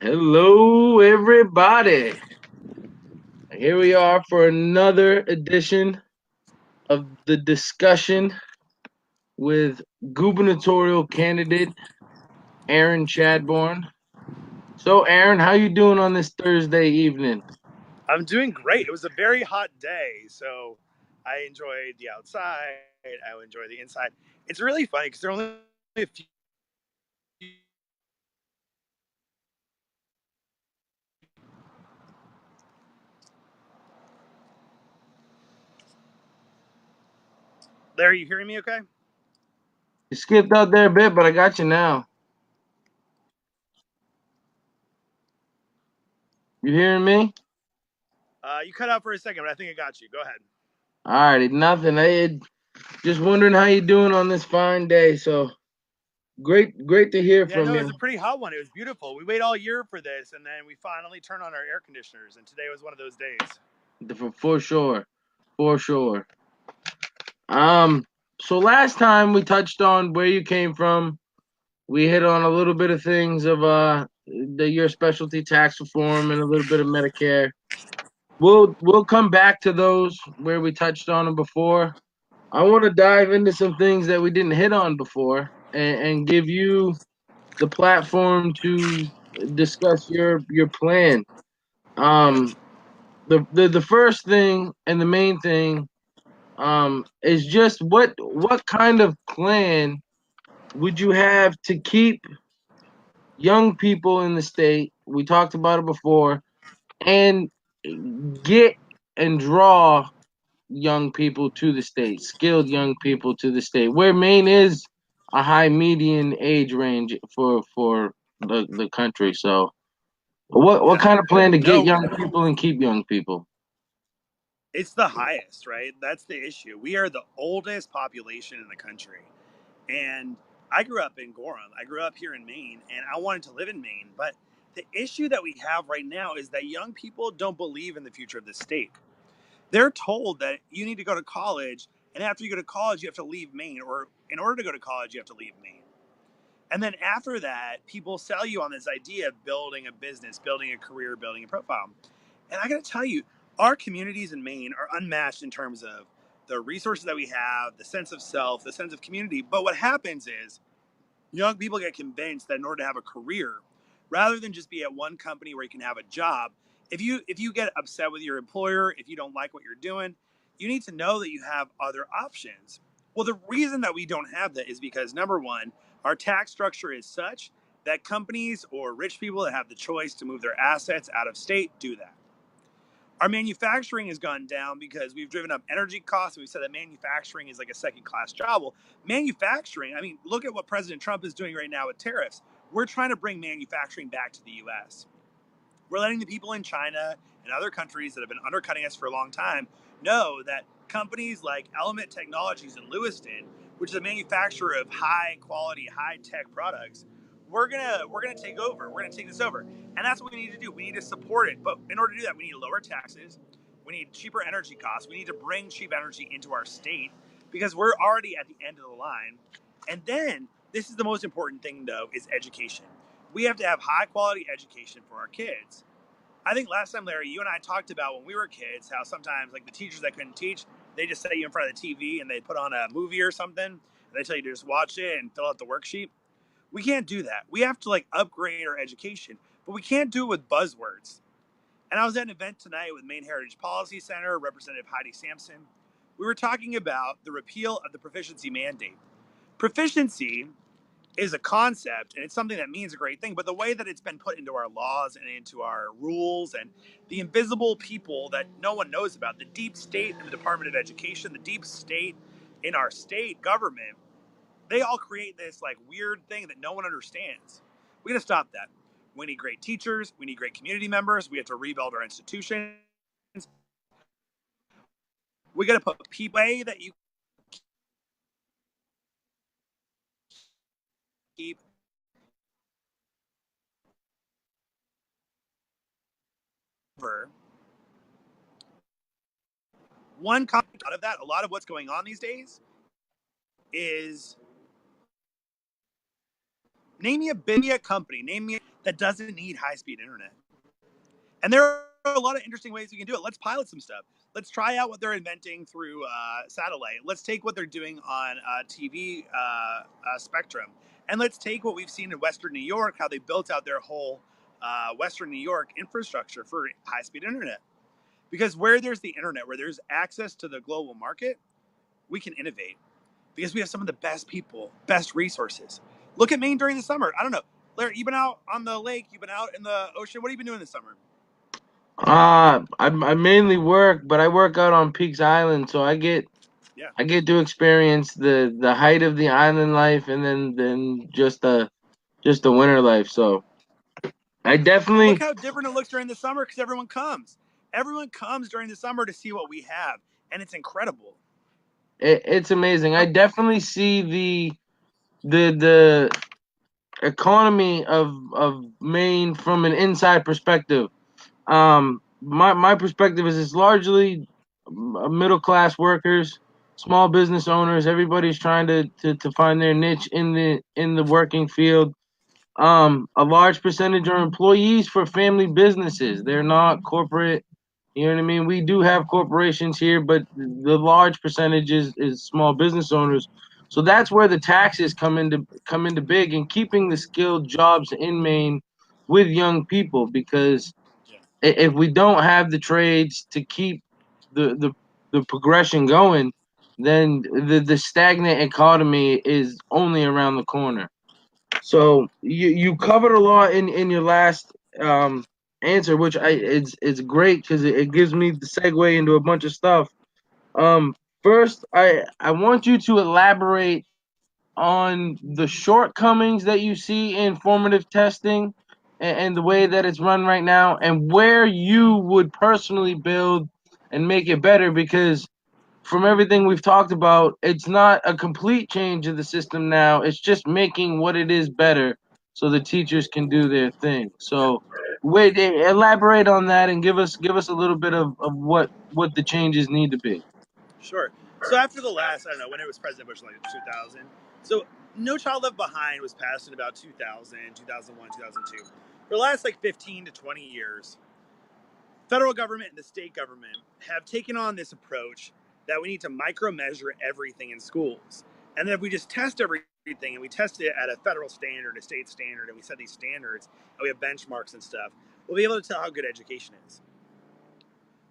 Hello, everybody. Here we are for another edition of the discussion with gubernatorial candidate Aaron Chadbourne. So, Aaron, how you doing on this Thursday evening? I'm doing great. It was a very hot day, so I enjoyed the outside. I enjoyed the inside. It's really funny because there are only a few there. Are you hearing me okay? You skipped out there a bit, but I got you now. You hearing me? You cut out for a second, but I think I got you. Go ahead. Alrighty, nothing. Just wondering how you doing on this fine day. So great to hear Yeah, from no, it you. was a pretty hot one. It was beautiful. We wait all year for this, and then we finally turn on our air conditioners, and today was one of those days. For sure, for sure. Um, so last time we touched on where you came from. We hit on a little bit of things of your specialty tax reform and a little bit of Medicare. We'll come back to those where we touched on them before. I want to dive into some things that we didn't hit on before and give you the platform to discuss your plan. Um, the first thing and the main thing is just what kind of plan would you have to keep young people in the state? We talked about it before, and get and draw young people to the state, skilled young people to the state, where Maine is a high median age range for the country. So, what Yeah. kind of plan to get No, young people and keep young people? it's the highest, right? That's the issue. We are the oldest population in the country. And I grew up in Gorham. I grew up here in Maine, and I wanted to live in Maine. But the issue that we have right now is that young people don't believe in the future of the state. They're told that you need to go to college, and after you go to college, you have to leave Maine, or in order to go to college, you have to leave Maine. And then after that, people sell you on this idea of building a business, building a career, building a profile. And I got to tell you, our communities in Maine are unmatched in terms of the resources that we have, the sense of self, the sense of community. But what happens is young people get convinced that in order to have a career, rather than just be at one company where you can have a job, if you get upset with your employer, if you don't like what you're doing, you need to know that you have other options. Well, the reason that we don't have that is because number one, our tax structure is such that companies or rich people that have the choice to move their assets out of state do that. Our manufacturing has gone down because we've driven up energy costs. We've said that manufacturing is like a second class job. Well, manufacturing, I mean, look at what President Trump is doing right now with tariffs. We're trying to bring manufacturing back to the US. We're letting the people in China and other countries that have been undercutting us for a long time know that companies like Element Technologies in Lewiston, which is a manufacturer of high quality, high tech products, we're gonna take over. We're gonna take this over, and that's what we need to do. We need to support it, but in order to do that, we need lower taxes. We need cheaper energy costs. We need to bring cheap energy into our state because we're already at the end of the line. And then this is the most important thing, though, is education. We have to have high quality education for our kids. I think last time, Larry, you and I talked about when we were kids how sometimes like the teachers that couldn't teach, they just set you in front of the TV and they put on a movie or something. And they tell you to just watch it and fill out the worksheet. We can't do that. We have to like upgrade our education, but we can't do it with buzzwords. And I was at an event tonight with Maine Heritage Policy Center, Representative Heidi Sampson. We were talking about the repeal of the proficiency mandate. Proficiency is a concept and it's something that means a great thing, but the way that it's been put into our laws and into our rules and the invisible people that no one knows about, the deep state in the Department of Education, the deep state in our state government, they all create this like weird thing that no one understands. We got to stop that. We need great teachers. We need great community members. We have to rebuild our institutions. We got to put people way that you keep over one concept out of that. A lot of what's going on these days is Name me a company. Name me that doesn't need high-speed internet. And there are a lot of interesting ways we can do it. Let's pilot some stuff. Let's try out what they're inventing through satellite. Let's take what they're doing on TV spectrum, and let's take what we've seen in Western New York, how they built out their whole Western New York infrastructure for high-speed internet. Because where there's the internet, where there's access to the global market, we can innovate. Because we have some of the best people, best resources. Look at Maine during the summer. I don't know, Larry, you've been out on the lake, you've been out in the ocean. What have you been doing this summer? I mainly work, but I work out on Peaks Island, so Yeah. I get to experience the height of the island life, and then just the winter life. So I And look definitely how different it looks during the summer because everyone comes. Everyone comes during the summer to see what we have, and it's incredible. it's amazing. I So, definitely see the economy of Maine from an inside perspective. My perspective is it's largely middle class workers, small business owners. Everybody's trying to find their niche in the working field. A large percentage are employees for family businesses. They're not corporate. You know what I mean? We do have corporations here, but the large percentage is small business owners. So that's where the taxes come into big and keeping the skilled jobs in Maine with young people because yeah, if we don't have the trades to keep the the, the progression going, then the stagnant economy is only around the corner. So you covered a lot in your last answer, which it's great because it gives me the segue into a bunch of stuff. Um, First, I want you to elaborate on the shortcomings that you see in formative testing and the way that it's run right now, and where you would personally build and make it better because from everything we've talked about, it's not a complete change of the system now. It's just making what it is better so the teachers can do their thing. yeah, So, wait, elaborate on that and give us a little bit of what the changes need to be. sure. So after the last, I don't know, when it was President Bush, like 2000. So No Child Left Behind was passed in about 2000, 2001, 2002. For the last like 15 to 20 years, federal government and the state government have taken on this approach that we need to micromeasure everything in schools. And then if we just test everything and we test it at a federal standard, a state standard, and we set these standards and we have benchmarks and stuff, we'll be able to tell how good education is.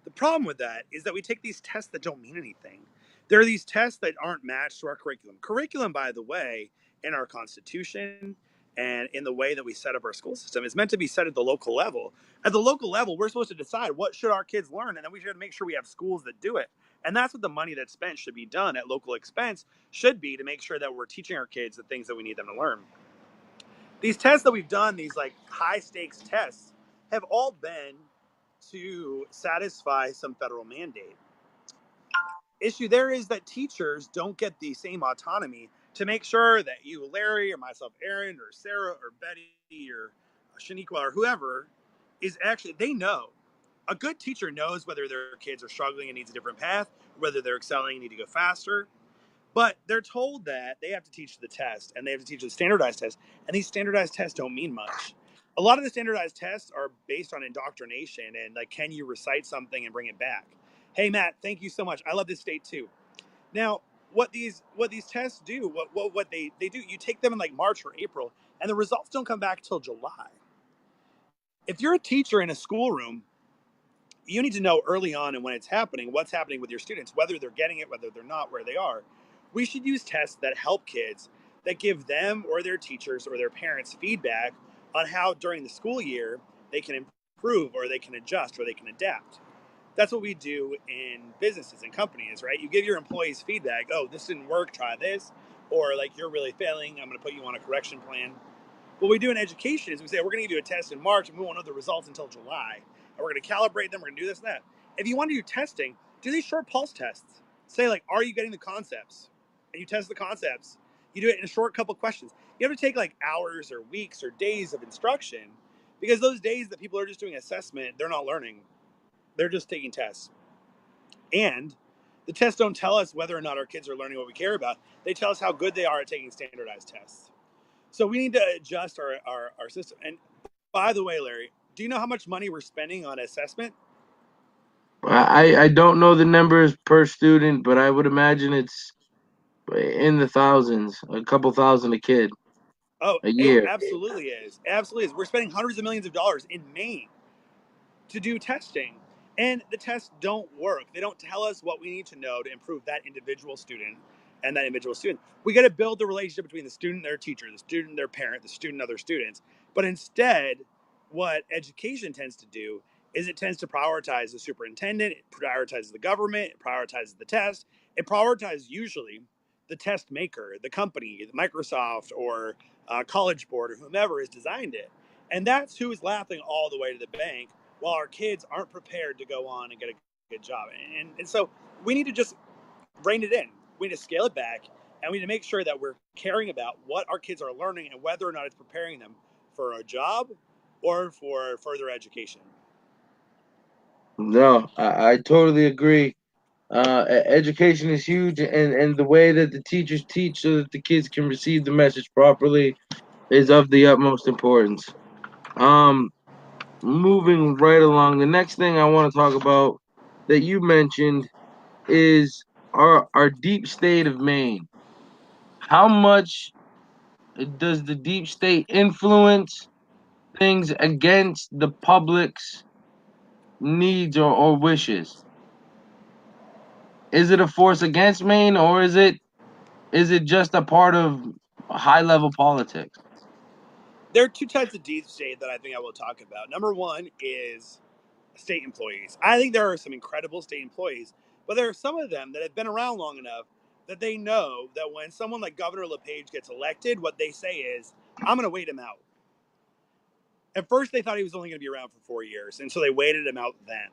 The problem with that is that we take these tests that don't mean anything. There are these tests that aren't matched to our curriculum. Curriculum, by the way, in our Constitution and in the way that we set up our school system is meant to be set at the local level. At the local level, we're supposed to decide what should our kids learn, and then we should make sure we have schools that do it. And that's what the money that's spent should be done at local expense should be to make sure that we're teaching our kids the things that we need them to learn. These tests that we've done, these like high stakes tests, have all been to satisfy some federal mandate. Issue there is that teachers don't get the same autonomy to make sure that you, Larry, or myself, Aaron, or Sarah, or Betty, or Shaniqua, or whoever, is actually, they know. A good teacher knows whether their kids are struggling and needs a different path, whether they're excelling and need to go faster. But they're told that they have to teach the test and they have to teach the standardized test. And these standardized tests don't mean much. A lot of the standardized tests are based on indoctrination and like, can you recite something and bring it back? Hey, Matt, thank you so much. I love this state too. Now, what these tests do, what they do, you take them in like March or April, and the results don't come back till July. If you're a teacher in a schoolroom, you need to know early on and when it's happening, what's happening with your students, whether they're getting it, whether they're not, where they are. We should use tests that help kids, that give them or their teachers or their parents feedback on how during the school year they can improve or they can adjust or they can adapt. That's what we do in businesses and companies, right? You give your employees feedback. Oh, this didn't work, try this. Or like, you're really failing, I'm going to put you on a correction plan. What we do in education is we say, we're going to give you a test in March and we won't know the results until July. And we're going to calibrate them. We're going to do this and that. If you want to do testing, do these short pulse tests. Say like, are you getting the concepts? And you test the concepts. You do it in a short couple questions. You have to take like hours or weeks or days of instruction because those days that people are just doing assessment, they're not learning. They're just taking tests. And the tests don't tell us whether or not our kids are learning what we care about. They tell us how good they are at taking standardized tests. So we need to adjust our system. And by the way, Larry, do you know how much money we're spending on assessment? I don't know the numbers per student, but I would imagine it's in the thousands, a couple thousand a kid Oh, a it year. absolutely is. Absolutely is. We're spending hundreds of millions of dollars in Maine to do testing. And the tests don't work. They don't tell us what we need to know to improve that individual student and that individual student. We got to build the relationship between the student and their teacher, the student and their parent, the student and other students. But instead, what education tends to do is it tends to prioritize the superintendent, it prioritizes the government, it prioritizes the test, it prioritizes usually the test maker, the company, Microsoft or College Board or whomever has designed it. And that's who is laughing all the way to the bank while our kids aren't prepared to go on and get a good job. And so we need to just rein it in. We need to scale it back, and we need to make sure that we're caring about what our kids are learning and whether or not it's preparing them for a job or for further education. No, I totally agree. Education is huge, and the way that the teachers teach so that the kids can receive the message properly is of the utmost importance. Um, Moving right along, the next thing I want to talk about that you mentioned is our deep state of Maine. How much does the deep state influence things against the public's needs or wishes? Is it a force against Maine, or is it just a part of high level politics? There are two types of deep state that I think I will talk about. Number one is state employees. I think there are some incredible state employees, but there are some of them that have been around long enough that they know that when someone like Governor LePage gets elected, what they say is, I'm going to wait him out. At first, they thought he was only going to be around for 4 years, and so they waited him out then.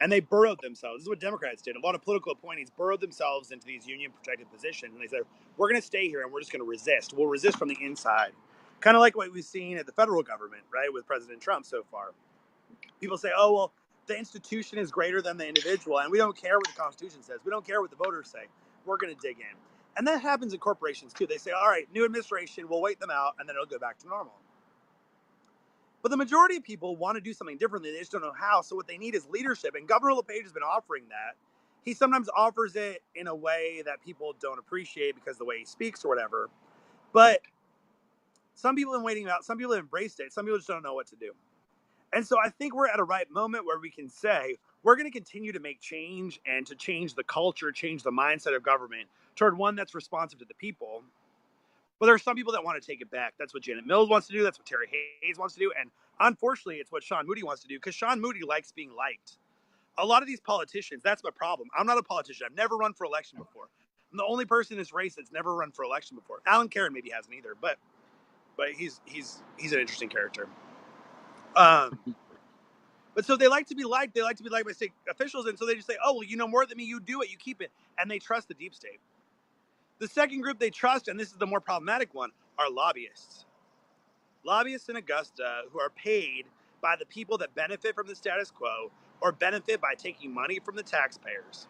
And they burrowed themselves. This is what Democrats did. A lot of political appointees burrowed themselves into these union protected positions, and they said, we're going to stay here and we're just going to resist. We'll resist from the inside. Kind of like what we've seen at the federal government, right, with President Trump so far. People say, oh, well, the institution is greater than the individual, and we don't care what the Constitution says. We don't care what the voters say. We're going to dig in. And that happens in corporations too. They say, all right, new administration, we'll wait them out, and then it'll go back to normal. But the majority of people want to do something differently. They just don't know how. So what they need is leadership. And Governor LePage has been offering that. He sometimes offers it in a way that people don't appreciate because of the way he speaks or whatever. But some people have been waiting out. Some people have embraced it. Some people just don't know what to do. And so I think we're at a right moment where we can say we're going to continue to make change and to change the culture, change the mindset of government toward one that's responsive to the people. But there are some people that want to take it back. That's what Janet Mills wants to do. That's what Terry Hayes wants to do. And unfortunately, it's what Sean Moody wants to do because Sean Moody likes being liked. A lot of these politicians, that's my problem. I'm not a politician. I've never run for election before. I'm the only person in this race that's never run for election before. Alan Karen maybe hasn't either, but he's an interesting character. Um, but so they like to be liked. They like to be liked by state officials, and so they just say, "Oh, well, you know more than me. You do it. You keep it," and they trust the deep state. The second group they trust, and this is the more problematic one, are lobbyists. Lobbyists in Augusta who are paid by the people that benefit from the status quo or benefit by taking money from the taxpayers.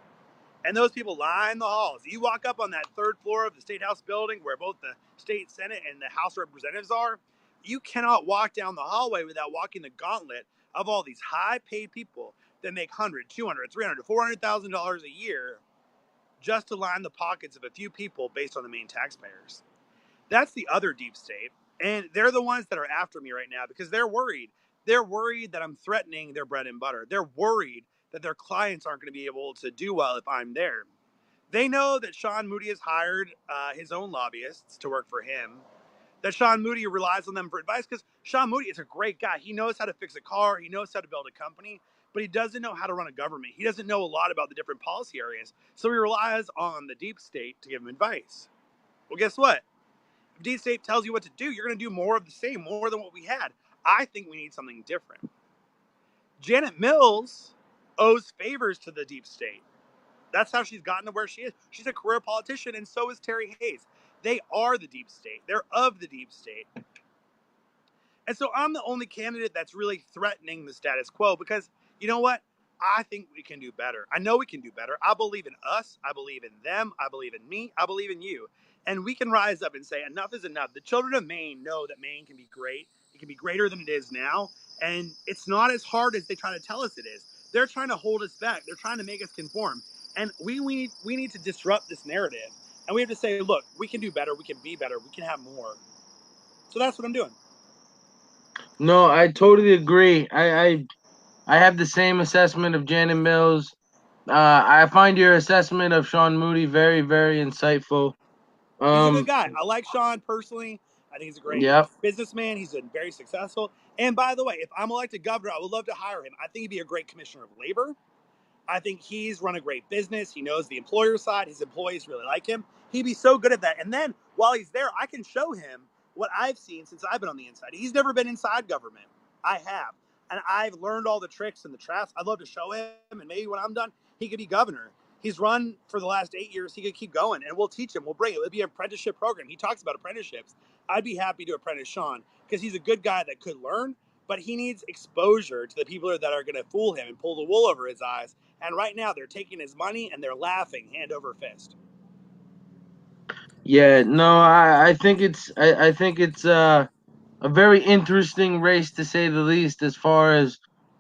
And those people line the halls. You walk up on that third floor of the State House building where both the state Senate and the House of Representatives are. You cannot walk down the hallway without walking the gauntlet of all these high paid people that make $100, $200, $300, $400,000 a year just to line the pockets of a few people based on the Maine taxpayers. That's the other deep state. And they're the ones that are after me right now because they're worried. They're worried that I'm threatening their bread and butter. They're worried that their clients aren't going to be able to do well if I'm there. They know that Sean Moody has hired his own lobbyists to work for him, that Sean Moody relies on them for advice because Sean Moody is a great guy. He knows how to fix a car, he knows how to build a company, but he doesn't know how to run a government. He doesn't know a lot about the different policy areas. So he relies on the deep state to give him advice. Well, guess what? If deep state tells you what to do, you're going to do more of the same, more than what we had. I think we need something different. Janet Mills owes favors to the deep state. That's how she's gotten to where she is. She's a career politician, and so is Terry Hayes. They are the deep state. They're of the deep state. And so I'm the only candidate that's really threatening the status quo because you know what? I think we can do better. I know we can do better. I believe in us. I believe in them. I believe in me. I believe in you. And we can rise up and say, enough is enough. The children of Maine know that Maine can be great. It can be greater than it is now. And it's not as hard as they try to tell us it is. They're trying to hold us back. They're trying to make us conform. And we need to disrupt this narrative. And we have to say, look, we can do better. We can be better. We can have more. So that's what I'm doing. No, I totally agree. I have the same assessment of Janet Mills. I find your assessment of Sean Moody very, very insightful. He's a good Um, guy. I like Sean personally. I think he's a great yep. businessman. He's been very successful. And by the way, if I'm elected governor, I would love to hire him. I think he'd be a great commissioner of labor. I think he's run a great business. He knows the employer side. His employees really like him. He'd be so good at that. And then while he's there, I can show him what I've seen since I've been on the inside. He's never been inside government. I have. And I've learned all the tricks and the traps. I'd love to show him. And maybe when I'm done, he could be governor. He's run for the last 8 years. He could keep going. And we'll teach him. We'll bring it. It'll be an apprenticeship program. He talks about apprenticeships. I'd be happy to apprentice Sean because he's a good guy that could learn, but he needs exposure to the people that are going to fool him and pull the wool over his eyes. And right now, they're taking his money and they're laughing hand over fist. Yeah, no, I think it's a very interesting race to say the least as far as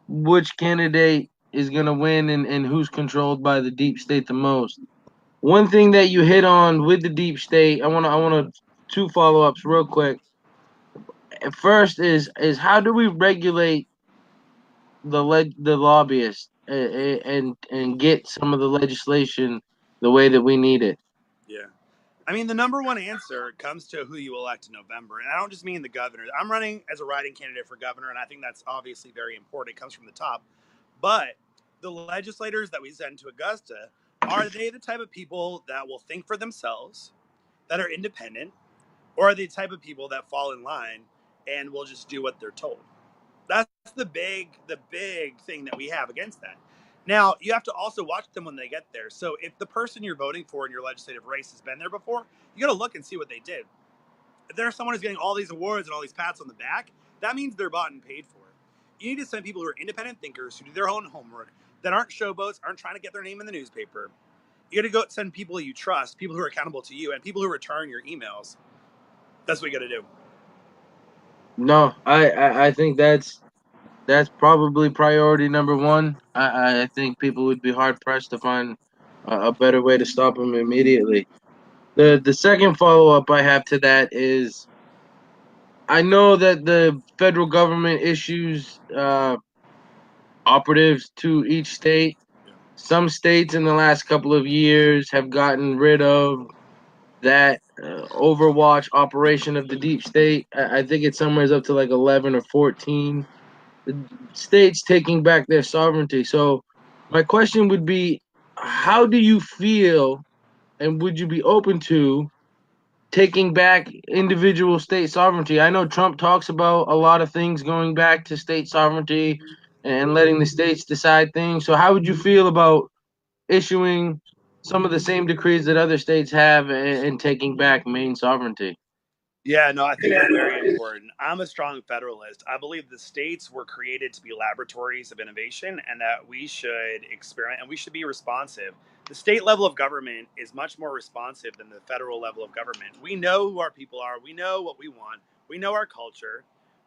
which candidate is gonna win and who's controlled by the deep state the most. One thing that you hit on with the deep state, I wanna two follow ups real quick. First is how do we regulate the lobbyists and get some of the legislation the way that we need it? Yeah. I mean, the number one answer comes to who you elect in November. And I don't just mean the governor. I'm running as a writing candidate for governor, and I think that's obviously very important. It comes from the top. But the legislators that we send to Augusta, are they the type of people that will think for themselves, that are independent, or are they the type of people that fall in line and will just do what they're told? That's the big thing that we have against that. Now, you have to also watch them when they get there. So if the person you're voting for in your legislative race has been there before, you got to look and see what they did. If there's someone who's getting all these awards and all these pats on the back, that means they're bought and paid for. You need to send people who are independent thinkers, who do their own homework, that aren't showboats, aren't trying to get their name in the newspaper. You got to go send people you trust, people who are accountable to you, and people who return your emails. That's what you got to do. No, I think that's probably priority number one. I think people would be hard pressed to find a better way to stop him immediately. The second follow up I have to that is I know that the federal government issues operatives to each state. Some states in the last couple of years have gotten rid of that Overwatch operation of the deep state. I think it's somewhere up to like 11 or 14 states taking back their sovereignty. So my question would be, how do you feel, and would you be open to taking back individual state sovereignty? I know Trump talks about a lot of things going back to state sovereignty and letting the states decide things. So how would you feel about issuing some of the same decrees that other states have and taking back Maine sovereignty? Yeah, no, I think it's very important. I'm a strong federalist. I believe the states were created to be laboratories of innovation and that we should experiment and we should be responsive. The state level of government is much more responsive than the federal level of government. We know who our people are, we know what we want, we know our culture.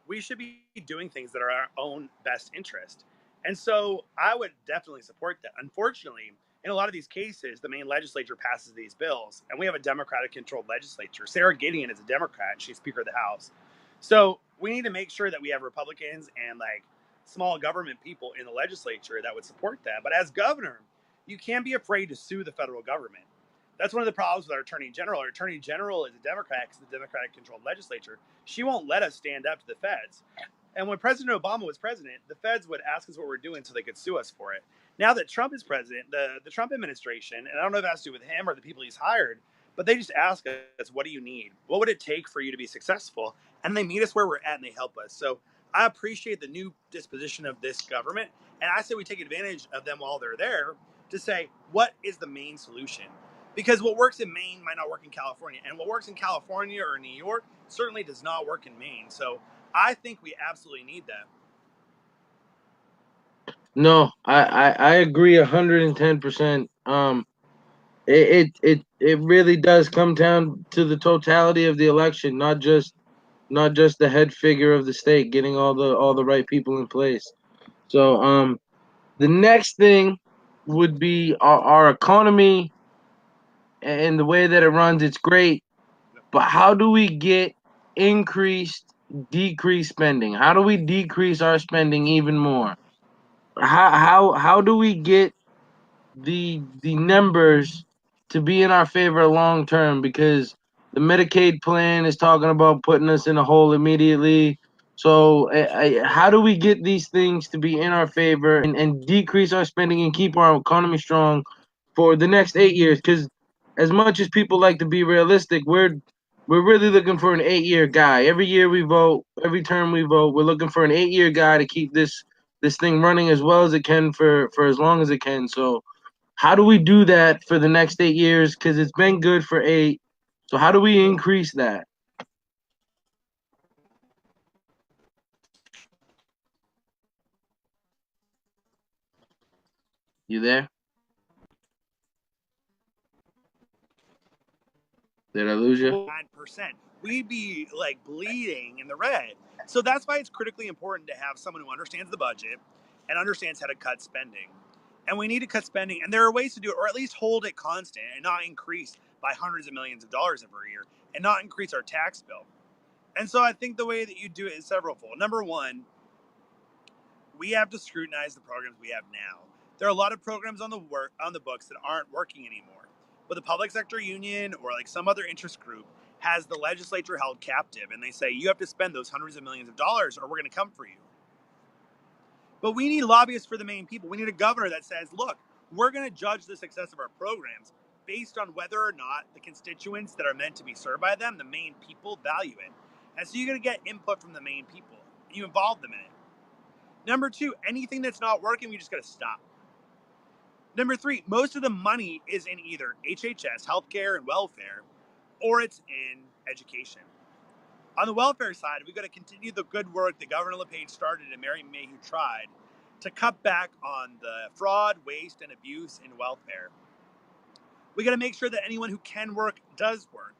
We should be doing things that are our own best interest. And so I would definitely support that. Unfortunately, in a lot of these cases, the Maine legislature passes these bills, and we have a Democratic controlled legislature. Sarah Gideon is a Democrat, she's Speaker of the House. So we need to make sure that we have Republicans and like small government people in the legislature that would support that. But as governor, you can't be afraid to sue the federal government. That's one of the problems with our attorney general. Our attorney general is a Democrat because the Democratic controlled legislature. She won't let us stand up to the feds. And when President Obama was president, the feds would ask us what we're doing so they could sue us for it. Now that Trump is president, the Trump administration, and I don't know if it has to do with him or the people he's hired, but they just ask us, what do you need? What would it take for you to be successful? And they meet us where we're at and they help us. So I appreciate the new disposition of this government. And I say we take advantage of them while they're there to say, what is the main solution? Because what works in Maine might not work in California. And what works in California or New York certainly does not work in Maine. So I think we absolutely need that. No, I agree 110%. It really does come down to the totality of the election, not just the head figure of the state getting all the right people in place. So the next thing would be our economy and the way that it runs. It's great, but how do we get increased decreased spending? How do we decrease our spending even more? How do we get the numbers to be in our favor long term, because the Medicaid plan is talking about putting us in a hole immediately. So, how do we get these things to be in our favor and decrease our spending and keep our economy strong for the next 8 years? Because as much as people like to be realistic, we're really looking for an 8 year guy. Every year we vote, every term we vote, we're looking for an 8 year guy to keep this thing running as well as it can for as long as it can. So how do we do that for the next 8 years? Because it's been good for 8. So how do we increase that? You there? Did I lose you? 9%. We'd be like bleeding in the red. So that's why it's critically important to have someone who understands the budget and understands how to cut spending. And we need to cut spending, and there are ways to do it, or at least hold it constant and not increase by hundreds of millions of dollars every year, and not increase our tax bill. And so I think the way that you do it is severalfold. Number one, we have to scrutinize the programs we have now. There are a lot of programs on the books that aren't working anymore. But the public sector union or like some other interest group has the legislature held captive, and they say you have to spend those hundreds of millions of dollars or we're going to come for you. But we need lobbyists for the Maine people. We need a governor that says, look, we're going to judge the success of our programs based on whether or not the constituents that are meant to be served by them, the Maine people, value it. And so you're going to get input from the Maine people. You involve them in it. Number two, anything that's not working, we just got to stop. Number three, most of the money is in either HHS, healthcare and welfare, or it's in education. On the welfare side, we've got to continue the good work that Governor LePage started and Mary Mayhew tried to cut back on the fraud, waste, and abuse in welfare. We got to make sure that anyone who can work does work.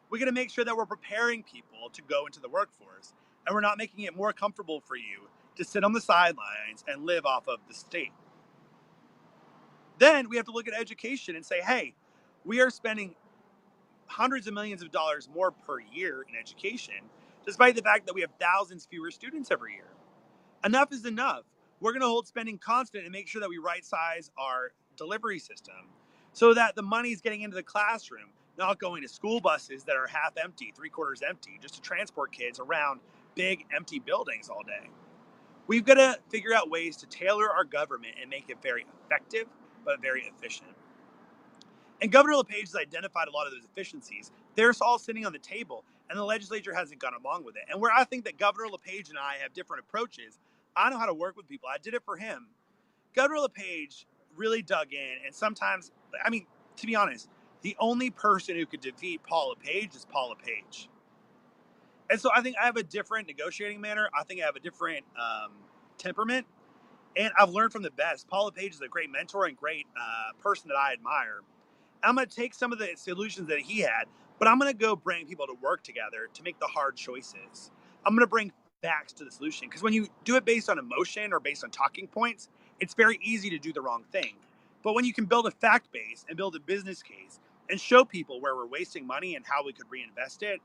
We got to make sure that we're preparing people to go into the workforce, and we're not making it more comfortable for you to sit on the sidelines and live off of the state. Then we have to look at education and say, hey, we are spending hundreds of millions of dollars more per year in education, despite the fact that we have thousands fewer students every year. Enough is enough. We're going to hold spending constant and make sure that we right size our delivery system so that the money is getting into the classroom, not going to school buses that are half empty, three quarters empty, just to transport kids around big empty buildings all day. We've got to figure out ways to tailor our government and make it very effective, but very efficient. And Governor LePage has identified a lot of those efficiencies. They're all sitting on the table, and the legislature hasn't gone along with it. And where I think that Governor LePage and I have different approaches, I know how to work with people. I did it for him. Governor LePage really dug in, and sometimes, I mean, to be honest, the only person who could defeat Paul LePage is Paul LePage. And so I think I have a different negotiating manner. I think I have a different temperament, and I've learned from the best. Paul LePage is a great mentor and great person that I admire. I'm going to take some of the solutions that he had, but I'm going to go bring people to work together to make the hard choices. I'm going to bring facts to the solution, because when you do it based on emotion or based on talking points, it's very easy to do the wrong thing. But when you can build a fact base and build a business case and show people where we're wasting money and how we could reinvest it,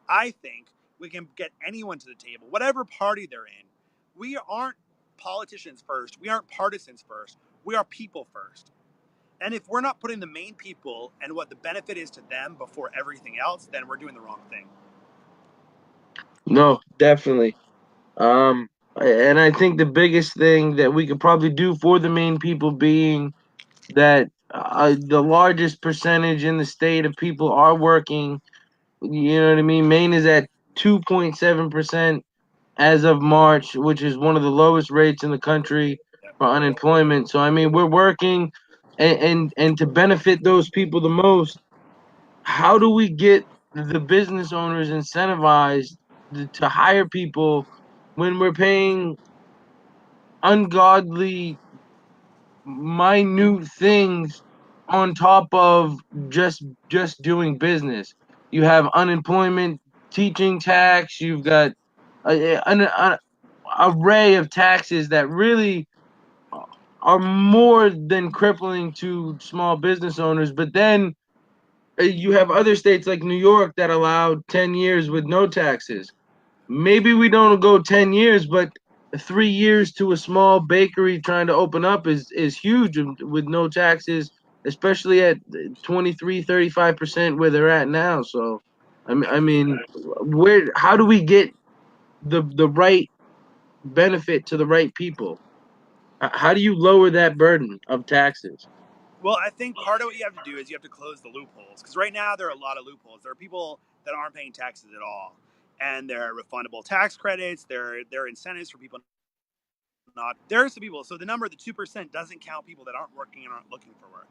I think we can get anyone to the table, whatever party they're in. We aren't politicians first. We aren't partisans first. We are people first. And if we're not putting the Maine people and what the benefit is to them before everything else, then we're doing the wrong thing. No, definitely. And I think the biggest thing that we could probably do for the Maine people being that the largest percentage in the state of people are working. You know what I mean? Maine is at 2.7% as of March, which is one of the lowest rates in the country for unemployment. So I mean, we're working, and to benefit those people the most, how do we get the business owners incentivized to hire people when we're paying ungodly minute things on top of just doing business. You have unemployment, teaching tax. You've got an array of taxes that really are more than crippling to small business owners. But then you have other states like New York that allowed 10 years with no taxes. Maybe we don't go 10 years, but 3 years to a small bakery trying to open up is huge with no taxes, especially at 23, 35% where they're at now. So, I mean, where how do we get the right benefit to the right people? How do you lower that burden of taxes? Well, I think part of what you have to do is you have to close the loopholes because right now there are a lot of loopholes. There are people that aren't paying taxes at all, and there are refundable tax credits. There are incentives for people not. There are some people. So the number, the 2%, doesn't count people that aren't working and aren't looking for work.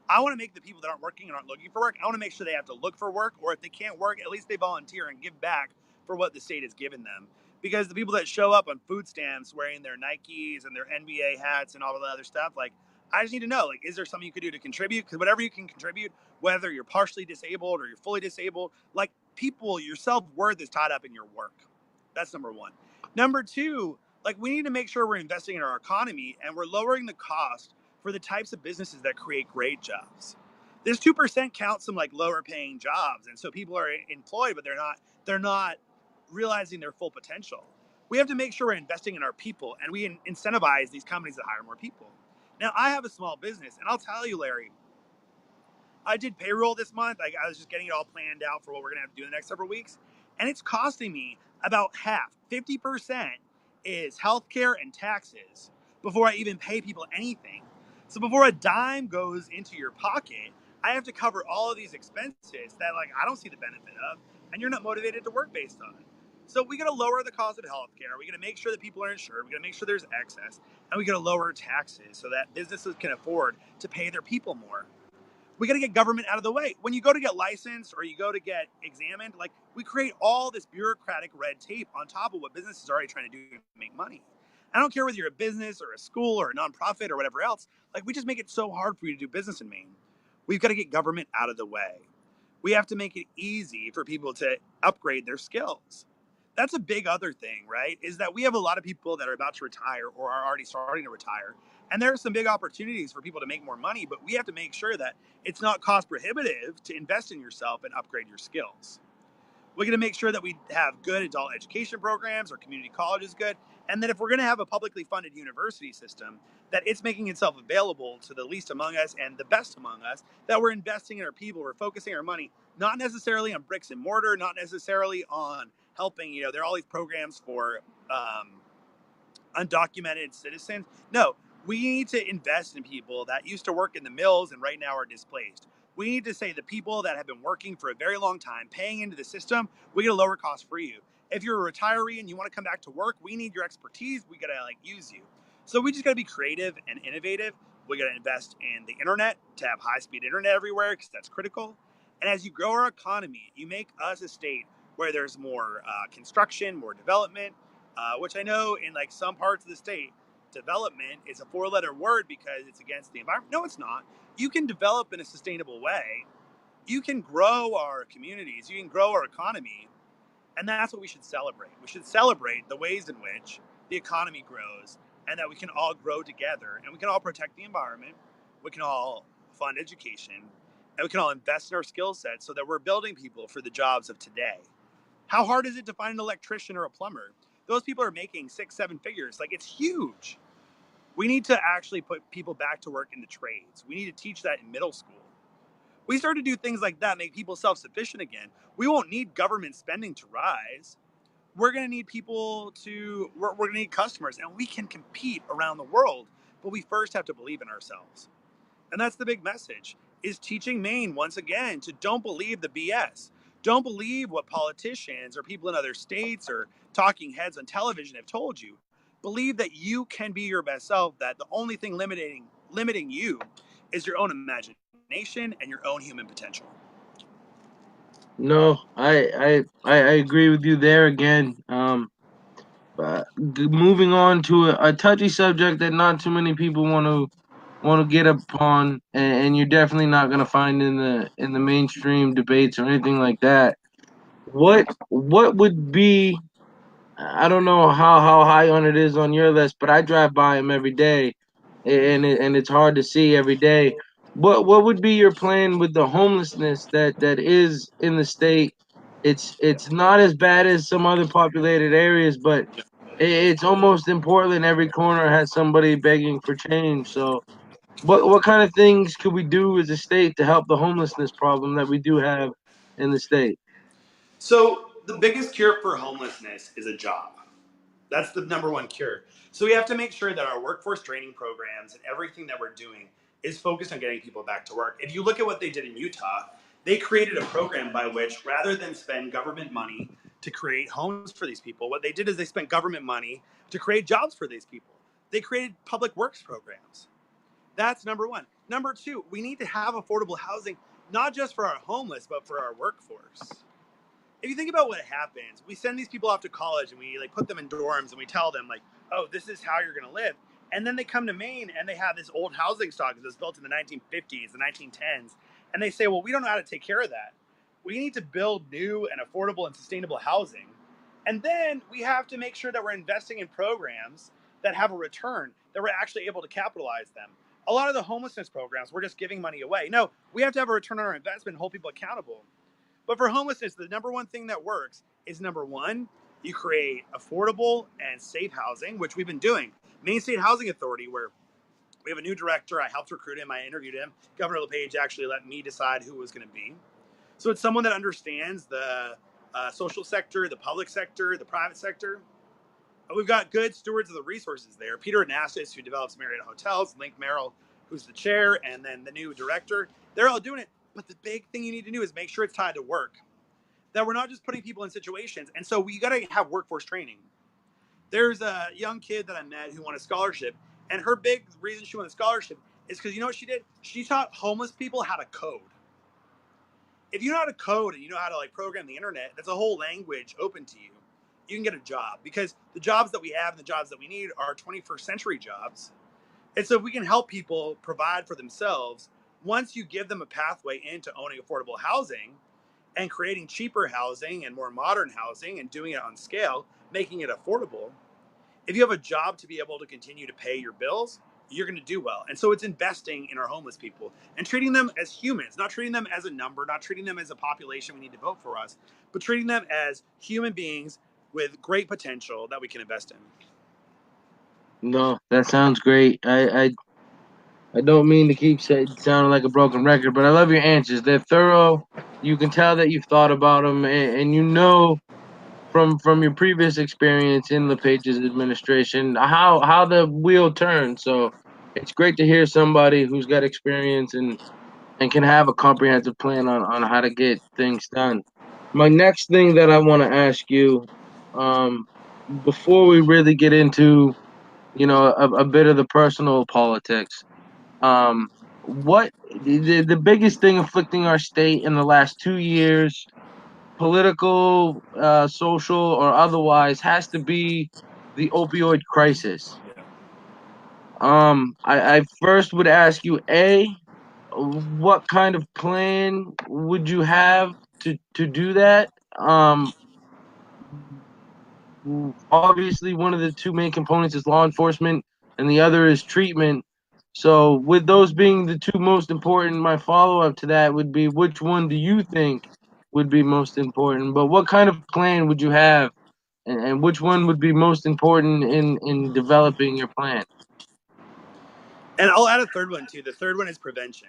I want to make the people that aren't working and aren't looking for work, I want to make sure they have to look for work, or if they can't work, at least they volunteer and give back for what the state has given them. Because the people that show up on food stamps wearing their Nikes and their NBA hats and all of the other stuff, like, I just need to know, like, is there something you could do to contribute? Because whatever you can contribute, whether you're partially disabled or you're fully disabled, like, people, your self worth is tied up in your work. That's number one. Number two, like, we need to make sure we're investing in our economy and we're lowering the cost for the types of businesses that create great jobs. This 2% counts some like lower paying jobs, and so people are employed, but they're not realizing their full potential. We have to make sure we're investing in our people, and we incentivize these companies to hire more people. Now, I have a small business, and I'll tell you, Larry, I did payroll this month. I was just getting it all planned out for what we're gonna have to do in the next several weeks, and it's costing me about half, 50% is healthcare and taxes before I even pay people anything. So before a dime goes into your pocket, I have to cover all of these expenses that like I don't see the benefit of, and you're not motivated to work based on. So we got to lower the cost of healthcare. We got to make sure that people are insured. We got to make sure there's access, and we got to lower taxes so that businesses can afford to pay their people more. We got to get government out of the way. When you go to get licensed or you go to get examined, like we create all this bureaucratic red tape on top of what businesses are already trying to do to make money. I don't care whether you're a business or a school or a nonprofit or whatever else. Like we just make it so hard for you to do business in Maine. We've got to get government out of the way. We have to make it easy for people to upgrade their skills. That's a big other thing, right? Is that we have a lot of people that are about to retire or are already starting to retire. And there are some big opportunities for people to make more money, but we have to make sure that it's not cost prohibitive to invest in yourself and upgrade your skills. We're going to make sure that we have good adult education programs, our community college is good, and that if we're going to have a publicly funded university system, that it's making itself available to the least among us and the best among us, that we're investing in our people, we're focusing our money, not necessarily on bricks and mortar, not necessarily on helping, there are all these programs for undocumented citizens. No, we need to invest in people that used to work in the mills and right now are displaced. We need to say the people that have been working for a very long time, paying into the system, we get a lower cost for you. If you're a retiree and you want to come back to work, we need your expertise. We gotta like use you. So we just gotta be creative and innovative. We gotta invest in the internet to have high-speed internet everywhere because that's critical. And as you grow our economy, you make us a state where there's more construction, more development, which I know in like some parts of the state, development is a four-letter word because it's against the environment. No, it's not. You can develop in a sustainable way. You can grow our communities. You can grow our economy, and that's what we should celebrate. We should celebrate the ways in which the economy grows, and that we can all grow together, and we can all protect the environment. We can all fund education, and we can all invest in our skill sets so that we're building people for the jobs of today. How hard is it to find an electrician or a plumber? Those people are making 6, 7 figures. Like it's huge. We need to actually put people back to work in the trades. We need to teach that in middle school. We start to do things like that, make people self-sufficient again. We won't need government spending to rise. We're going to need people to, we're going to need customers, and we can compete around the world. But we first have to believe in ourselves. And that's the big message, is teaching Maine once again to don't believe the BS. Don't believe what politicians or people in other states or talking heads on television have told you. Believe that you can be your best self, that the only thing limiting you is your own imagination and your own human potential. No, I agree with you there again. Moving on to a touchy subject that not too many people want to want to get upon, and you're definitely not going to find in the mainstream debates or anything like that. What would be, I don't know how high on it is on your list, but I drive by them every day, and it's hard to see every day. What would be your plan with the homelessness that is in the state? It's not as bad as some other populated areas, but it's almost in Portland. Every corner has somebody begging for change. So, what kind of things could we do as a state to help the homelessness problem that we do have in the state? So the biggest cure for homelessness is a job. That's the number one cure. So we have to make sure that our workforce training programs and everything that we're doing is focused on getting people back to work. If you look at what they did in Utah, they created a program by which, rather than spend government money to create homes for these people, what they did is they spent government money to create jobs for these people. They created public works programs. That's number one. Number two, we need to have affordable housing, not just for our homeless, but for our workforce. If you think about what happens, we send these people off to college and we like put them in dorms and we tell them like, oh, this is how you're going to live. And then they come to Maine and they have this old housing stock that was built in the 1950s, the 1910s, and they say, well, we don't know how to take care of that. We need to build new and affordable and sustainable housing. And then we have to make sure that we're investing in programs that have a return, that we're actually able to capitalize them. A lot of the homelessness programs, we're just giving money away. No, we have to have a return on our investment and hold people accountable. But for homelessness, the number one thing that works is number one, you create affordable and safe housing, which we've been doing. Maine State Housing Authority, where we have a new director. I helped recruit him. I interviewed him. Governor LePage actually let me decide who it was going to be. So it's someone that understands the social sector, the public sector, the private sector. We've got good stewards of the resources there. Peter Anastas, who develops Marriott Hotels, Link Merrill, who's the chair, and then the new director. They're all doing it. But the big thing you need to do is make sure it's tied to work, that we're not just putting people in situations. And so we got to have workforce training. There's a young kid that I met who won a scholarship, and her big reason she won a scholarship is because you know what she did? She taught homeless people how to code. If you know how to code and you know how to like program the internet, that's a whole language open to you. You can get a job because the jobs that we have and the jobs that we need are 21st century jobs. And so if we can help people provide for themselves, once you give them a pathway into owning affordable housing, and creating cheaper housing and more modern housing and doing it on scale, making it affordable. If you have a job to be able to continue to pay your bills, you're going to do well. And so it's investing in our homeless people and treating them as humans, not treating them as a number, not treating them as a population we need to vote for us, but treating them as human beings with great potential that we can invest in. No, that sounds great. I don't mean to keep sounding like a broken record, but I love your answers. They're thorough. You can tell that you've thought about them, and you know from your previous experience in LePage's administration how the wheel turns. So it's great to hear somebody who's got experience and can have a comprehensive plan on how to get things done. My next thing that I want to ask you, um, before we really get into a bit of the personal politics, what the biggest thing afflicting our state in the last 2 years, political, social, or otherwise, has to be the opioid crisis. I first would ask you, A, what kind of plan would you have to do that? Obviously, one of the two main components is law enforcement, and the other is treatment. So, with those being the two most important, my follow up to that would be, which one do you think would be most important? But what kind of plan would you have, and which one would be most important in developing your plan? And I'll add a third one too. The third one is prevention.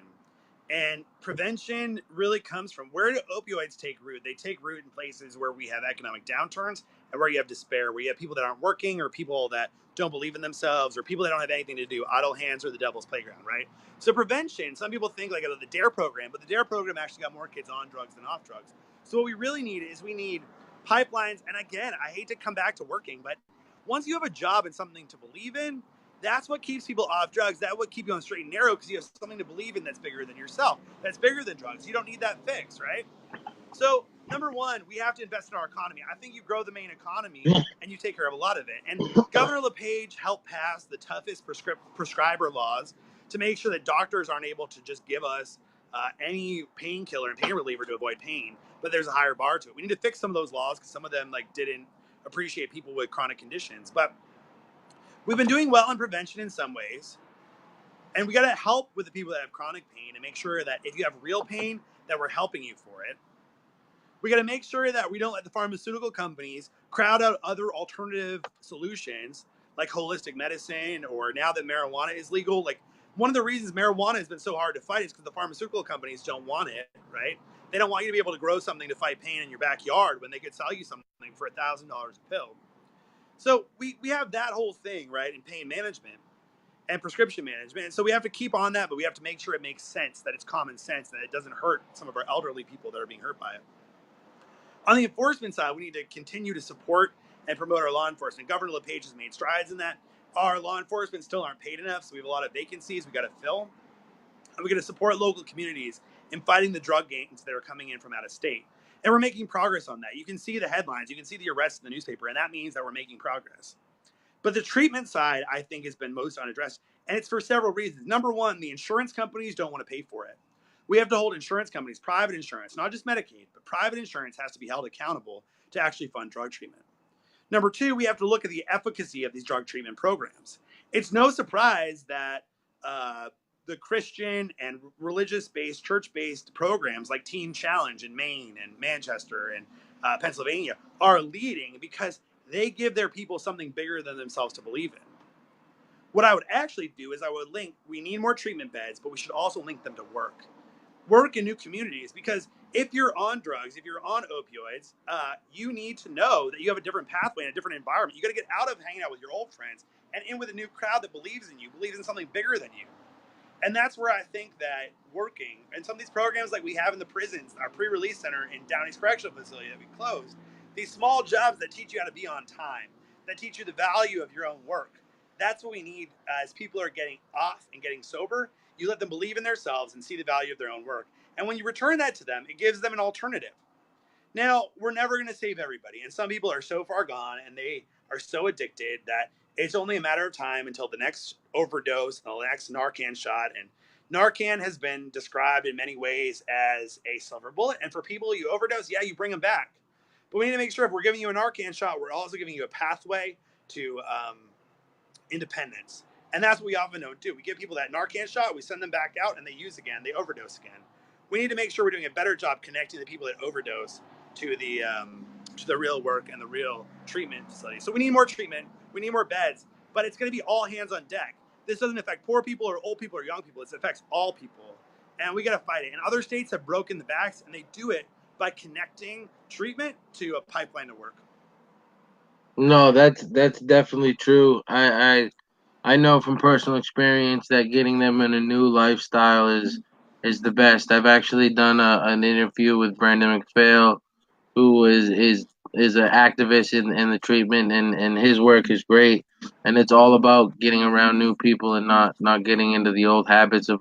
And prevention really comes from, where do opioids take root? They take root in places where we have economic downturns and where you have despair, where you have people that aren't working or people that don't believe in themselves or people that don't have anything to do. Idle hands are the devil's playground, right? So prevention, some people think like the DARE program, but the DARE program actually got more kids on drugs than off drugs. So what we really need is we need pipelines. And again, I hate to come back to working, but once you have a job and something to believe in, that's what keeps people off drugs. That would keep you on straight and narrow because you have something to believe in that's bigger than yourself. That's bigger than drugs. You don't need that fix, right? So, number one, we have to invest in our economy. I think you grow the Maine economy and you take care of a lot of it. And Governor LePage helped pass the toughest prescriber laws to make sure that doctors aren't able to just give us any painkiller and pain reliever to avoid pain, but there's a higher bar to it. We need to fix some of those laws because some of them didn't appreciate people with chronic conditions. But we've been doing well in prevention in some ways, and we got to help with the people that have chronic pain and make sure that if you have real pain, that we're helping you for it. We got to make sure that we don't let the pharmaceutical companies crowd out other alternative solutions like holistic medicine, or now that marijuana is legal. One of the reasons marijuana has been so hard to fight is because the pharmaceutical companies don't want it, right? They don't want you to be able to grow something to fight pain in your backyard when they could sell you something for $1,000 a pill. So we have that whole thing, right, in pain management and prescription management. And so we have to keep on that, but we have to make sure it makes sense, that it's common sense, that it doesn't hurt some of our elderly people that are being hurt by it. On the enforcement side, we need to continue to support and promote our law enforcement. Governor LePage has made strides in that. Our law enforcement still aren't paid enough, so we have a lot of vacancies we got to fill. And we're going to support local communities in fighting the drug gangs that are coming in from out of state. And we're making progress on that. You can see the headlines, you can see the arrests in the newspaper, and that means that we're making progress. But the treatment side, I think, has been most unaddressed, and it's for several reasons. Number one, the insurance companies don't want to pay for it. We have to hold insurance companies, private insurance, not just Medicaid, but private insurance has to be held accountable to actually fund drug treatment. Number two, we have to look at the efficacy of these drug treatment programs. It's no surprise that the Christian and religious-based, church-based programs like Teen Challenge in Maine and Manchester and Pennsylvania are leading because they give their people something bigger than themselves to believe in. What I would actually do is I would link, we need more treatment beds, but we should also link them to work in new communities, because if you're on drugs, if you're on opioids, you need to know that you have a different pathway and a different environment. You got to get out of hanging out with your old friends and in with a new crowd that believes in you, believes in something bigger than you. And that's where I think that working and some of these programs like we have in the prisons, our pre-release center in Downey's Correctional Facility that we closed, these small jobs that teach you how to be on time, that teach you the value of your own work. That's what we need as people are getting off and getting sober. You let them believe in themselves and see the value of their own work. And when you return that to them, it gives them an alternative. Now, we're never going to save everybody. And some people are so far gone and they are so addicted that it's only a matter of time until the next overdose, the next Narcan shot. And Narcan has been described in many ways as a silver bullet. And for people you overdose, yeah, you bring them back. But we need to make sure if we're giving you a Narcan shot, we're also giving you a pathway to independence. And that's what we often don't do. We give people that Narcan shot, we send them back out, and they use again, they overdose again. We need to make sure we're doing a better job connecting the people that overdose to the real work and the real treatment facility. So we need more treatment, we need more beds, but it's going to be all hands on deck. This doesn't affect poor people or old people or young people. It affects all people, and we got to fight it. And other states have broken the backs, and they do it by connecting treatment to a pipeline to work. No, that's definitely true. I know from personal experience that getting them in a new lifestyle is the best. I've actually done an interview with Brandon McPhail, who is an activist in the treatment, and his work is great. And it's all about getting around new people and not getting into the old habits of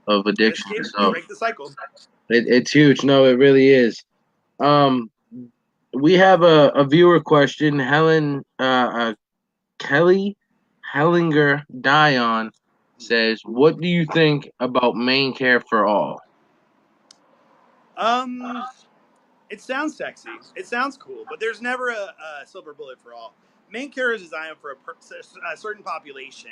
addiction. Escape, So break the cycle. it's huge. No, it really is. Um, we have a viewer question. Kelly Hellinger Dion says, "What do you think about Maine Care for All?" It sounds sexy. It sounds cool, but there's never a silver bullet for all. Maine Care is designed for a certain population,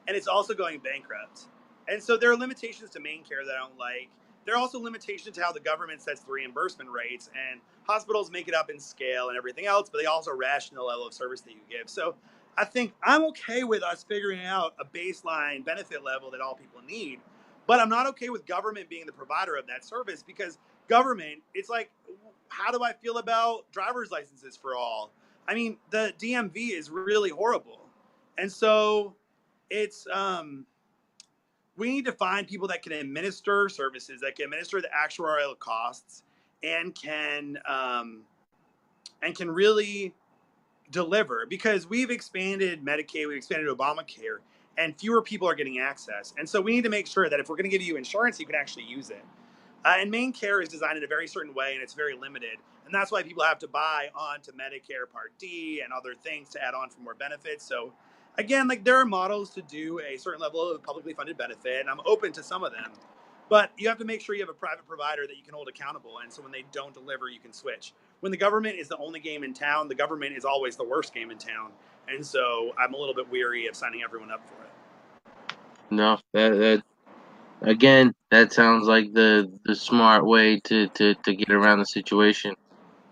and it's also going bankrupt. And so there are limitations to Maine Care that I don't like. There are also limitations to how the government sets the reimbursement rates, and hospitals make it up in scale and everything else, but they also ration the level of service that you give. So I think I'm okay with us figuring out a baseline benefit level that all people need, but I'm not okay with government being the provider of that service, because government, it's like, how do I feel about driver's licenses for all? I mean, the DMV is really horrible. And so it's, we need to find people that can administer services, that can administer the actuarial costs, and can really deliver, because we've expanded Medicaid, we've expanded Obamacare, and fewer people are getting access. And so we need to make sure that if we're going to give you insurance, you can actually use it. And Maine Care is designed in a very certain way, and it's very limited. And that's why people have to buy onto Medicare Part D and other things to add on for more benefits. So Again, like there are models to do a certain level of publicly funded benefit, and I'm open to some of them. But you have to make sure you have a private provider that you can hold accountable, and so when they don't deliver, you can switch. When the government is the only game in town, the government is always the worst game in town, and so I'm a little bit weary of signing everyone up for it. No, that again, that sounds like the smart way to get around the situation.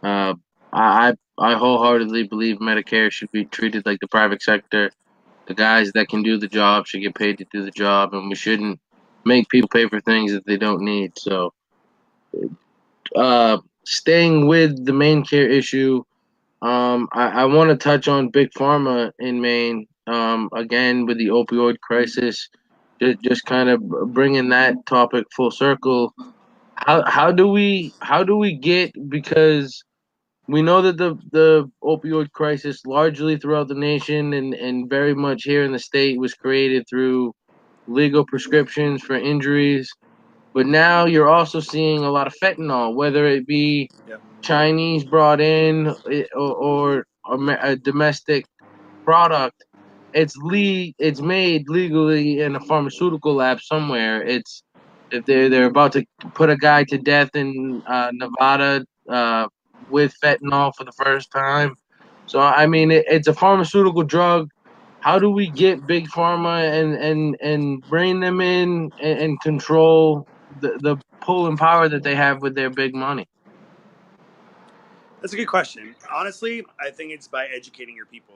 Uh, I wholeheartedly believe Medicare should be treated like the private sector. The guys that can do the job should get paid to do the job, and we shouldn't make people pay for things that they don't need. So, staying with the main care issue, I want to touch on big pharma in Maine. Again, with the opioid crisis, just kind of bringing that topic full circle. How do we get, because we know that the opioid crisis largely throughout the nation and very much here in the state was created through legal prescriptions for injuries, but now you're also seeing a lot of fentanyl, whether it be Yep. Chinese brought in or a domestic product. It's made legally in a pharmaceutical lab somewhere. It's if they're about to put a guy to death in Nevada with fentanyl for the first time. So I mean, it's a pharmaceutical drug. How do we get big pharma and bring them in and control the pull and power that they have with their big money? That's a good question. Honestly, I think it's by educating your people.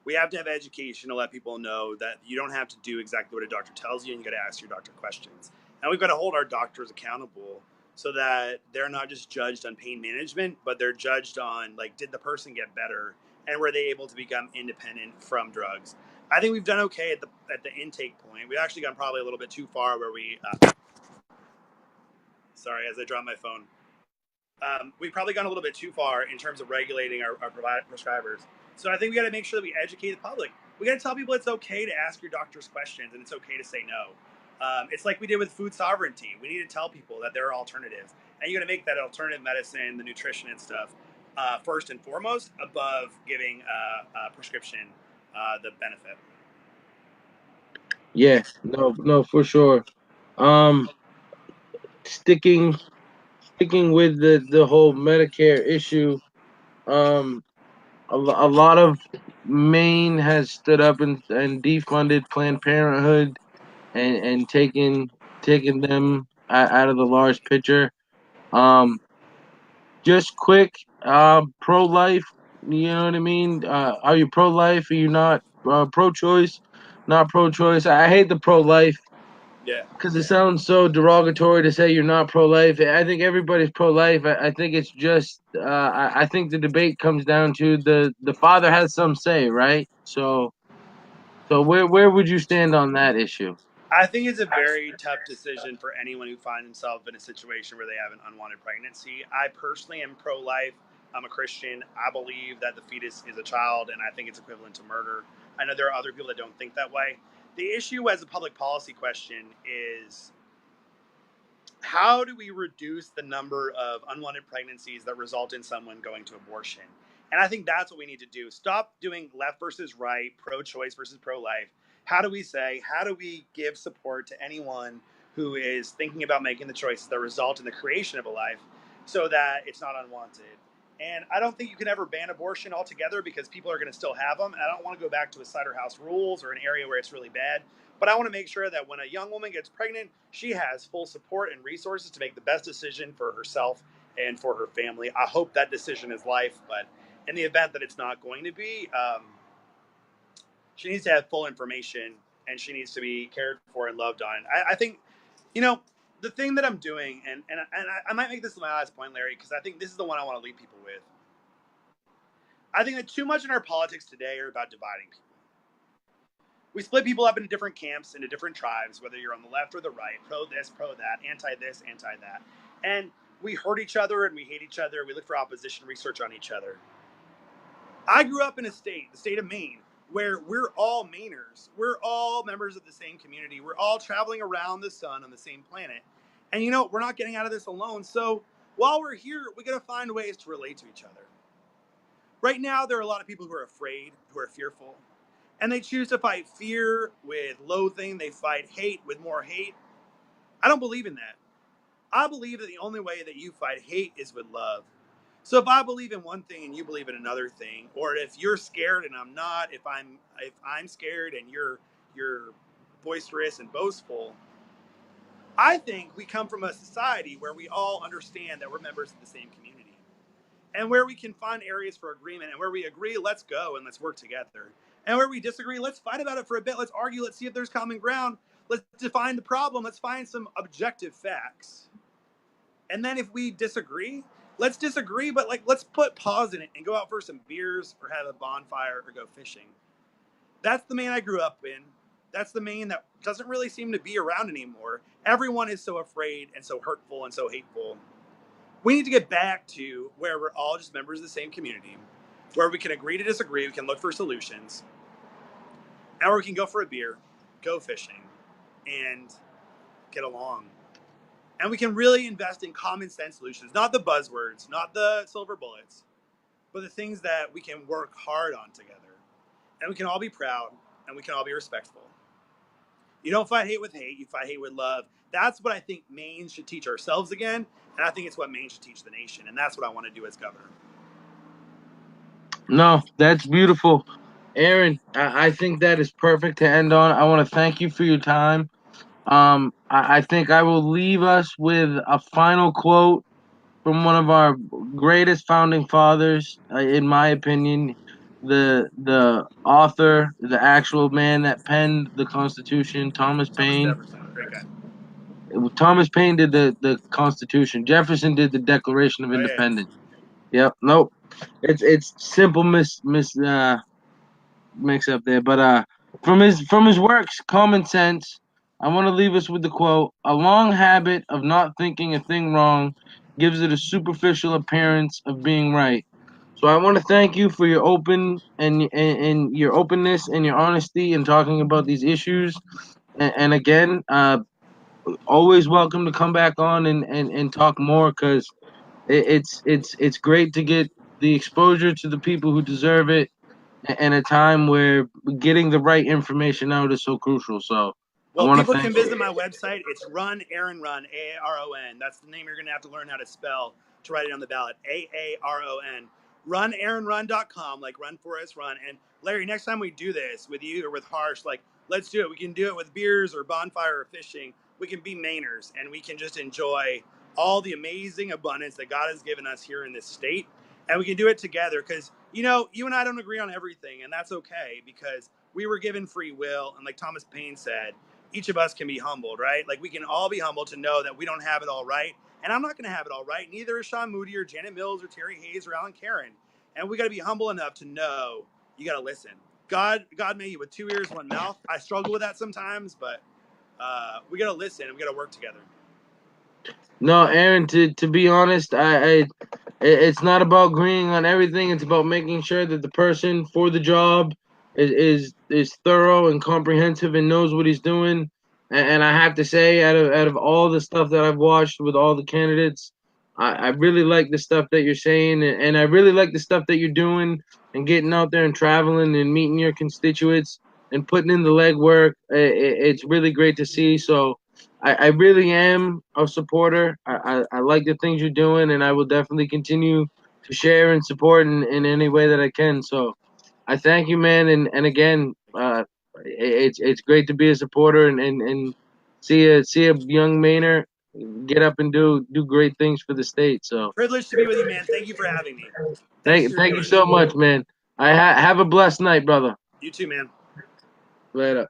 We have to have education to let people know that you don't have to do exactly what a doctor tells you, and you got to ask your doctor questions. And we've got to hold our doctors accountable so that they're not just judged on pain management, but they're judged on like, did the person get better, and were they able to become independent from drugs? I think we've done okay at the intake point. We've actually gone probably a little bit too far where we. Sorry, as I drop my phone. We've probably gone a little bit too far in terms of regulating our prescribers. So I think we got to make sure that we educate the public. We got to tell people it's okay to ask your doctor's questions and it's okay to say no. It's like we did with food sovereignty. We need to tell people that there are alternatives, and you got to make that alternative medicine, the nutrition and stuff, first and foremost above giving a prescription the benefit. Yeah, no, for sure. Um, sticking sticking with the whole Medicare issue, um, a lot of Maine has stood up and defunded Planned Parenthood and taken them out of the large picture. Um, just quick, pro life. You know what I mean? Are you pro life? Are you not pro choice? Not pro choice. I hate the pro life Yeah. because it sounds so derogatory to say you're not pro-life. I think everybody's pro-life. I think it's just I think the debate comes down to the father has some say, right? So where would you stand on that issue? I think it's a very tough decision for anyone who finds himself in a situation where they have an unwanted pregnancy. I personally am pro life. I'm a Christian. I believe that the fetus is a child, and I think it's equivalent to murder. I know there are other people that don't think that way. The issue as a public policy question is how do we reduce the number of unwanted pregnancies that result in someone going to abortion? And I think that's what we need to do. Stop doing left versus right, pro choice versus pro life. How do we give support to anyone who is thinking about making the choices that result in the creation of a life so that it's not unwanted? And I don't think you can ever ban abortion altogether because people are going to still have them. And I don't want to go back to a cider house rules or an area where it's really bad. But I want to make sure that when a young woman gets pregnant, she has full support and resources to make the best decision for herself and for her family. I hope that decision is life, but in the event that it's not going to be, she needs to have full information and she needs to be cared for and loved on. I think, you know, the thing that I'm doing, and I might make this my last point, Larry, because I think this is the one I want to leave people with. I think that too much in our politics today are about dividing people. We split people up into different camps, into different tribes, whether you're on the left or the right, pro this, pro that, anti this, anti that. And we hurt each other and we hate each other. We look for opposition research on each other. I grew up in a state, the state of Maine, where we're all Mainers. We're all members of the same community. We're all traveling around the sun on the same planet. And you know, we're not getting out of this alone. So while we're here, we got to find ways to relate to each other. Right now, there are a lot of people who are afraid, who are fearful. And they choose to fight fear with loathing. They fight hate with more hate. I don't believe in that. I believe that the only way that you fight hate is with love. So if I believe in one thing and you believe in another thing, or if you're scared and I'm not, if I'm scared and you're boisterous and boastful, I think we come from a society where we all understand that we're members of the same community and where we can find areas for agreement, and where we agree, let's go and let's work together. And where we disagree, let's fight about it for a bit. Let's argue. Let's see if there's common ground. Let's define the problem. Let's find some objective facts. And then if we disagree, let's disagree, but like let's put pause in it and go out for some beers or have a bonfire or go fishing. That's the Maine I grew up in. That's the Maine that doesn't really seem to be around anymore. Everyone is so afraid and so hurtful and so hateful. We need to get back to where we're all just members of the same community, where we can agree to disagree, we can look for solutions, and where we can go for a beer, go fishing, and get along. And we can really invest in common sense solutions, not the buzzwords, not the silver bullets, but the things that we can work hard on together. And we can all be proud and we can all be respectful. You don't fight hate with hate, you fight hate with love. That's what I think Maine should teach ourselves again. And I think it's what Maine should teach the nation. And that's what I want to do as governor. No, that's beautiful. Aaron, I think that is perfect to end on. I want to thank you for your time. I think I will leave us with a final quote from one of our greatest founding fathers, in my opinion, the author, the actual man that penned the Constitution, Thomas Thomas Paine. Jefferson, great guy. Thomas Paine did the Constitution. Jefferson did the Declaration of Oh, yeah. Independence. Yep. Nope. It's simple mix up there. But from his works, Common Sense, I want to leave us with the quote: "A long habit of not thinking a thing wrong gives it a superficial appearance of being right." So I want to thank you for your and your openness and your honesty in talking about these issues. And again, always welcome to come back on and talk more, because it's great to get the exposure to the people who deserve it in a time where getting the right information out is so crucial. So I Well, want to people thank can you. visit my website. It's Run Aaron Run, Aaron. That's the name you're going to have to learn how to spell to write it on the ballot. Aaron. RunAaronRun.com, like Run Forest Run. And Larry, next time we do this with you or with Harsh, like let's do it. We can do it with beers or bonfire or fishing. We can be Mainers and we can just enjoy all the amazing abundance that God has given us here in this state. And we can do it together because, you and I don't agree on everything. And that's okay because we were given free will. And like Thomas Paine said, each of us can be humbled, right? Like we can all be humbled to know that we don't have it all right. And I'm not going to have it all right. Neither is Sean Moody or Janet Mills or Terry Hayes or Alan Karen. And we got to be humble enough to know you got to listen. God made you with 2 ears, 1 mouth. I struggle with that sometimes, but we got to listen and we got to work together. No, Aaron. To be honest, it's not about agreeing on everything. It's about making sure that the person for the job is thorough and comprehensive and knows what he's doing. And I have to say, out of all the stuff that I've watched with all the candidates, I really like the stuff that you're saying, and I really like the stuff that you're doing and getting out there and traveling and meeting your constituents and putting in the legwork. It's really great to see. So I really am a supporter. I like the things you're doing, and I will definitely continue to share and support in any way that I can. So I thank you, man, and again, it's great to be a supporter and see a young Mainer get up and do great things for the state. So Privileged to be with you, man. Thank you for having me. Thanks for thank you doing it. so much, man. Have a blessed night, brother. You too, man. Later.